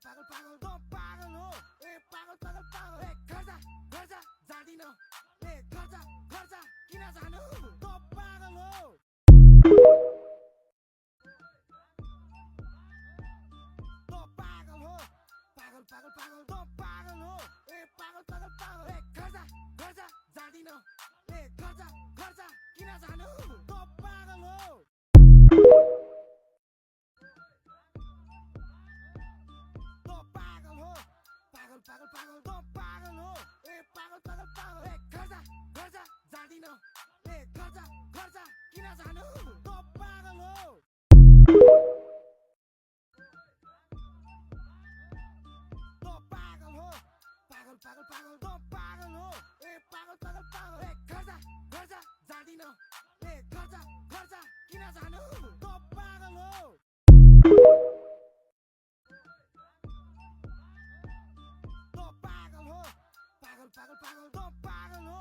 पागल पागल पागल तो पागल हो ए पागल पागल पागल ए खर्चा खर्चा जादिन ए खर्चा खर्चा किन जानु तो पागल हो तो पागल हो पागल पागल पागल तो पागल हो ए पागल पागल पागल ए खर्चा खर्चा जादिन ए खर्चा खर्चा किन जानु तो पागल हो पागल पागल पागल तो पागल हो ए पागल पागल पागल ए खर्चा खर्चा जादिन ए खर्चा खर्चा किन जानु तो पागल हो तो पागल हो पागल पागल पागल तो पागल हो ए पागल पागल पागल ए खर्चा खर्चा जादिन ए खर्चा खर्चा किन जानु तो पागल हो पागल पागल पागल तो पागल हो